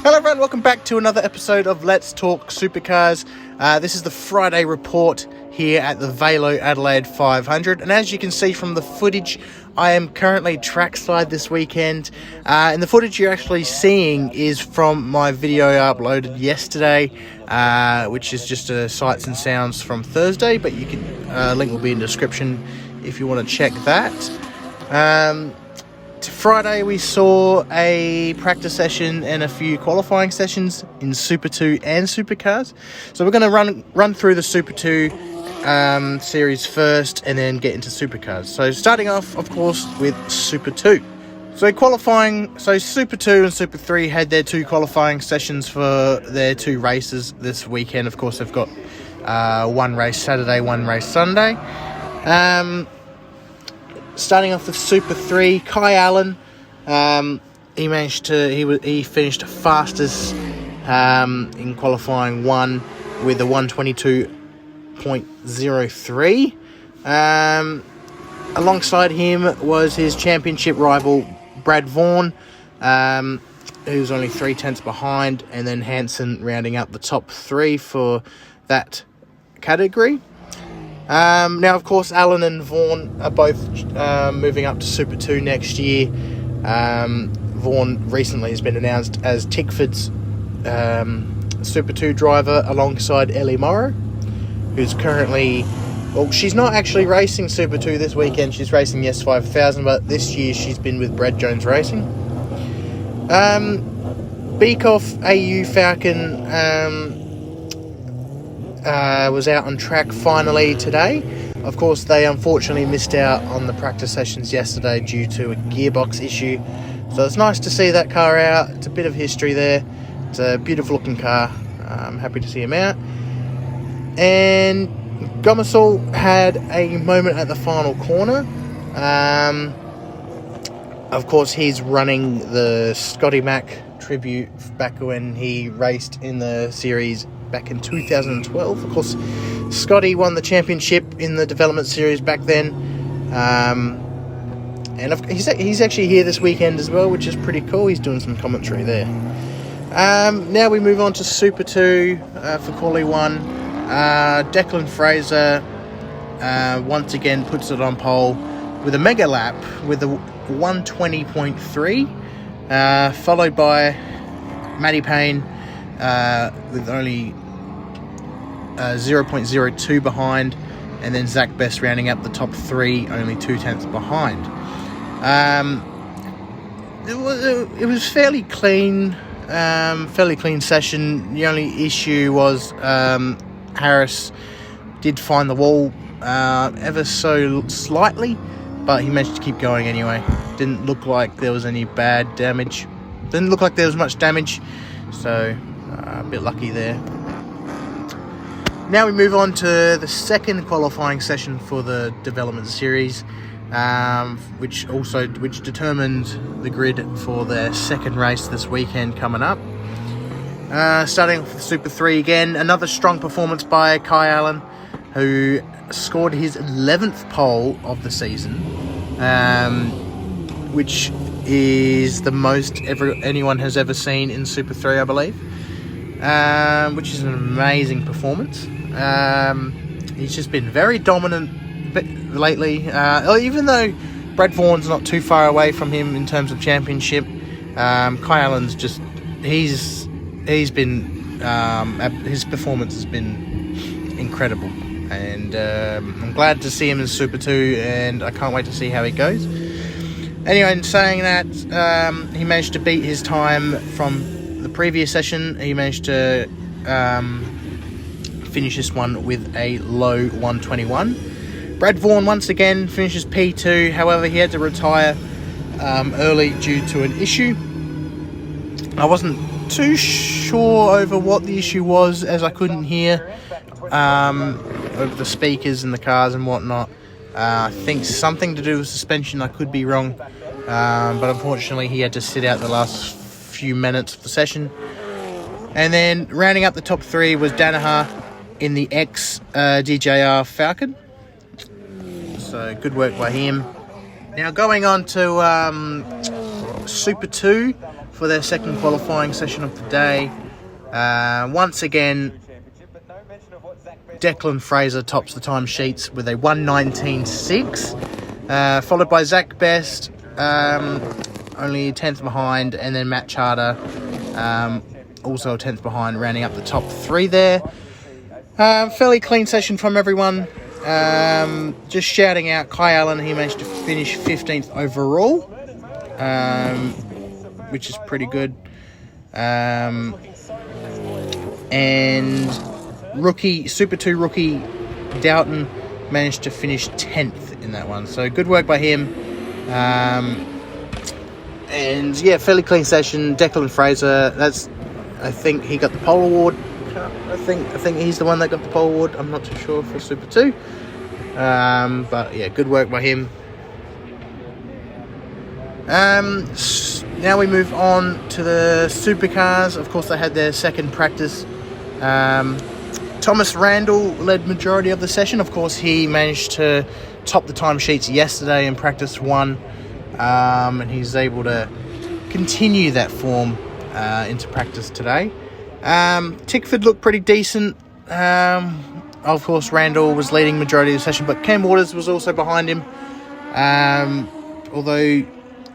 Hello everyone, welcome back to another episode of Let's Talk Supercars. This is the Friday report here at the VALO Adelaide 500, and as you can see from the footage, I am currently trackside this weekend, and the footage you're actually seeing is from my video I uploaded yesterday, which is just sights and sounds from Thursday, but you can link will be in the description if you want to check that. Friday we saw a practice session and a few qualifying sessions in Super 2 and Supercars. So we're going to run through the Super 2 series first and then get into Supercars. So starting off, of course, with Super 2. So Super 2 and Super 3 had their two qualifying sessions for their two races this weekend. Of course, they've got one race Saturday, one race Sunday. Starting off with Super 3, Kai Allen, he finished fastest in qualifying one with a 122.03. Alongside him was his championship rival Brad Vaughan, who's only 3/10 behind, and then Hansen rounding up the top three for that category. Now, of course, Allen and Vaughan are both moving up to Super 2 next year. Vaughan recently has been announced as Tickford's Super 2 driver alongside Ellie Morrow, who's currently... Well, she's not actually racing Super 2 this weekend. She's racing Yes 5000, but this year she's been with Brad Jones Racing. Beekoff AU Falcon... was out on track finally today. Of course, they unfortunately missed out on the practice sessions yesterday due to a gearbox issue. So it's nice to see that car out. It's a bit of history there. It's a beautiful looking car. I'm happy to see him out. And Gomersall had a moment at the final corner. Of course, he's running the Scotty Mac tribute back when he raced in the series back in 2012. Of course, Scotty won the championship in the development series back then, and he's actually here this weekend as well, which is pretty cool. He's doing some commentary there. Now we move on to Super 2 for Quali 1. Declan Fraser once again puts it on pole with a mega lap with a 120.3, followed by Matty Payne with only 0.02 behind, and then Zach Best rounding up the top three, only 2/10 behind. It was fairly clean session. The only issue was Harris did find the wall ever so slightly, but he managed to keep going anyway. Didn't look like there was any bad damage. Didn't look like there was much damage, so a bit lucky there. Now we move on to the second qualifying session for the development series, which determined the grid for their second race this weekend coming up. Starting off with Super 3 again, another strong performance by Kai Allen, who scored his 11th pole of the season, which is the most anyone has ever seen in Super 3, I believe, which is an amazing performance. He's just been very dominant lately, even though Brad Vaughan's not too far away from him in terms of championship. Kai Allen's just his performance has been incredible, and I'm glad to see him in Super 2, and I can't wait to see how he goes. Anyway, in saying that, he managed to beat his time from the previous session. He managed to finish this one with a low 121. Brad Vaughan once again finishes P2, however he had to retire early due to an issue. I wasn't too sure over what the issue was, as I couldn't hear over the speakers in the cars and whatnot. I think something to do with suspension. I could be wrong, but unfortunately he had to sit out the last few minutes of the session. And then rounding up the top three was Danaher in the DJR Falcon. So good work by him. Now going on to Super 2 for their second qualifying session of the day. Once again, Declan Fraser tops the timesheets with a 1:19.6, followed by Zach Best, only a 10th behind, and then Matt Charter, also a 10th behind, rounding up the top 3 there. Fairly clean session from everyone. Just shouting out Kai Allen, he managed to finish 15th overall, which is pretty good. And Super 2 rookie Doughton managed to finish 10th in that one. So good work by him. And yeah, fairly clean session. Declan Fraser, I think he got the pole award. I think he's the one that got the pole award. I'm not too sure for Super 2. But yeah, good work by him. Now we move on to the Supercars. Of course, they had their second practice. Thomas Randall led majority of the session. Of course, he managed to top the timesheets yesterday in practice 1. And he's able to continue that form into practice today. Tickford looked pretty decent. Of course, Randall was leading majority of the session, but Cam Waters was also behind him. Although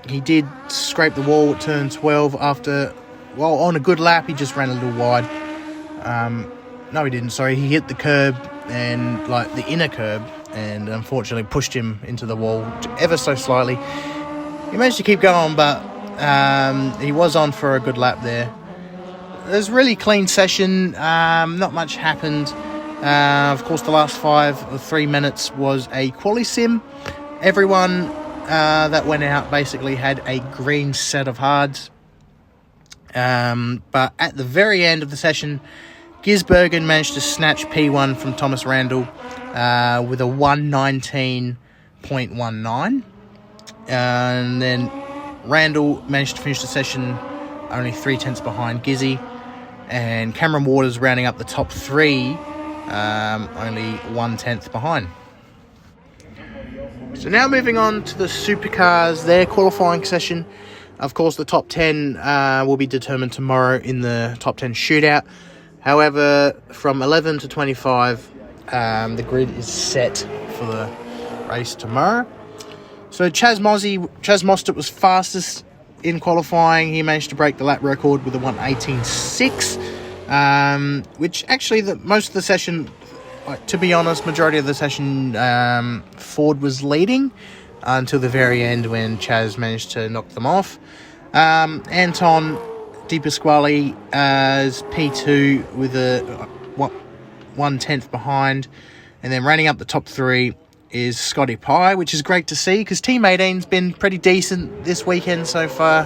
he did scrape the wall at turn 12 on a good lap, he just ran a little wide. No, he didn't. Sorry, he hit the curb and the inner curb, and unfortunately pushed him into the wall ever so slightly. He managed to keep going, but he was on for a good lap there. It was a really clean session. Not much happened. Of course, the last 5 or 3 minutes was a quali sim. Everyone that went out basically had a green set of hards. But at the very end of the session, Gisbergen managed to snatch P1 from Thomas Randall with a 1:19.19. And then Randall managed to finish the session only 3/10 behind Gizzy. And Cameron Waters rounding up the top 3, only 1/10 behind. So now moving on to the Supercars, their qualifying session. Of course, the top 10 will be determined tomorrow in the top 10 shootout. However, from 11 to 25, the grid is set for the race tomorrow. So Chaz Mostert was fastest in qualifying. He managed to break the lap record with a 1:18.6, which actually most of the session, to be honest, majority of the session, Ford was leading until the very end when Chaz managed to knock them off. Anton Di Pasquale as P2 with a 1/10 behind, and then running up the top 3 is Scotty Pye, which is great to see because Team 18's been pretty decent this weekend so far.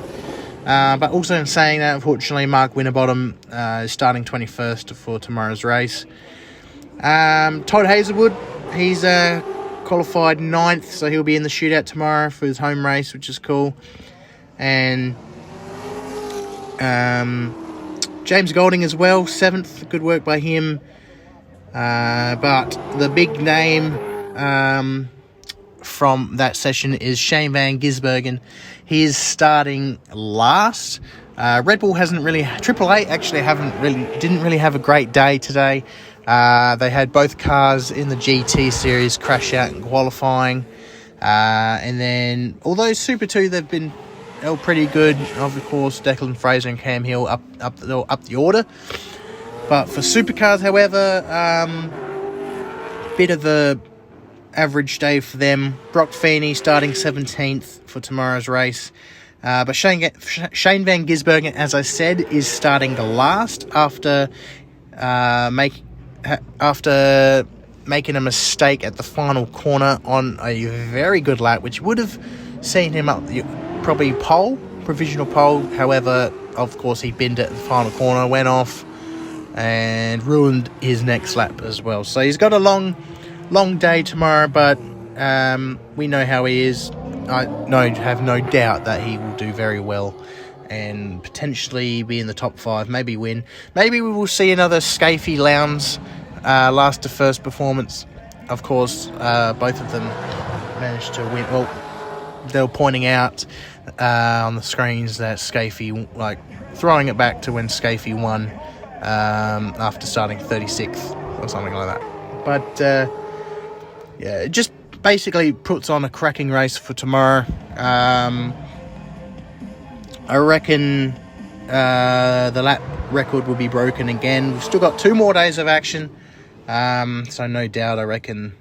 But also in saying that, unfortunately, Mark Winterbottom is starting 21st for tomorrow's race. Todd Hazelwood, he's qualified 9th, so he'll be in the shootout tomorrow for his home race, which is cool. And James Golding as well, 7th. Good work by him. But the big name from that session is Shane Van Gisbergen. He is starting last. Red Bull Triple Eight actually didn't really have a great day today. They had both cars in the GT series crash out in qualifying. And then, although Super 2, they've been pretty good. Of course, Declan Fraser and Cam Hill up the order. But for Supercars, however, bit of a average day for them. Brock Feeney starting 17th for tomorrow's race. But Shane Van Gisbergen, as I said, is starting the last after making a mistake at the final corner on a very good lap, which would have seen him up probably provisional pole. However, of course, he binned at the final corner, went off, and ruined his next lap as well. So he's got a long day tomorrow, but we know how he is. I have no doubt that he will do very well and potentially be in the top 5, maybe win. Maybe we will see another Scafie Lowndes last to first performance. Of course, both of them managed to win. Well, they were pointing out on the screens that Scafie, like, throwing it back to when Scafie won after starting 36th or something like that. But yeah, it just basically puts on a cracking race for tomorrow. I reckon the lap record will be broken again. We've still got 2 more days of action, so no doubt I reckon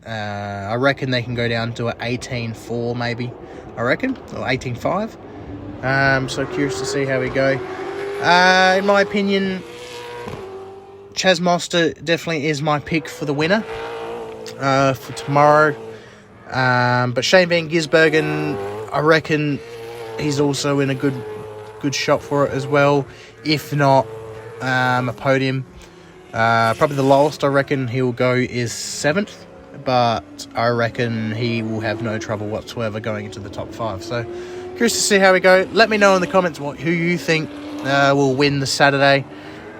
they can go down to an 18.4 maybe, or 18.5. So curious to see how we go. In my opinion, Chaz Moster definitely is my pick for the winner for tomorrow. But Shane Van Gisbergen, I reckon he's also in a good shot for it as well. If not a podium, probably the lowest I reckon he'll go is 7th. But I reckon he will have no trouble whatsoever going into the top 5. So curious to see how we go. Let me know in the comments who you think will win the Saturday.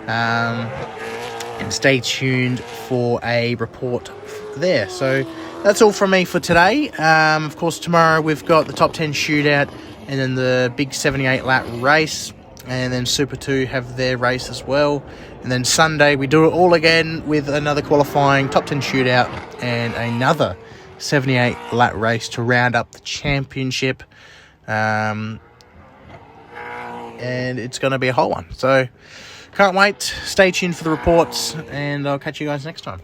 And stay tuned for a report there. So that's all from me for today. Of course, tomorrow we've got the top 10 shootout and then the big 78 lap race. And then Super 2 have their race as well. And then Sunday we do it all again with another qualifying top 10 shootout and another 78 lap race to round up the championship. And it's going to be a whole one. So can't wait. Stay tuned for the reports and I'll catch you guys next time.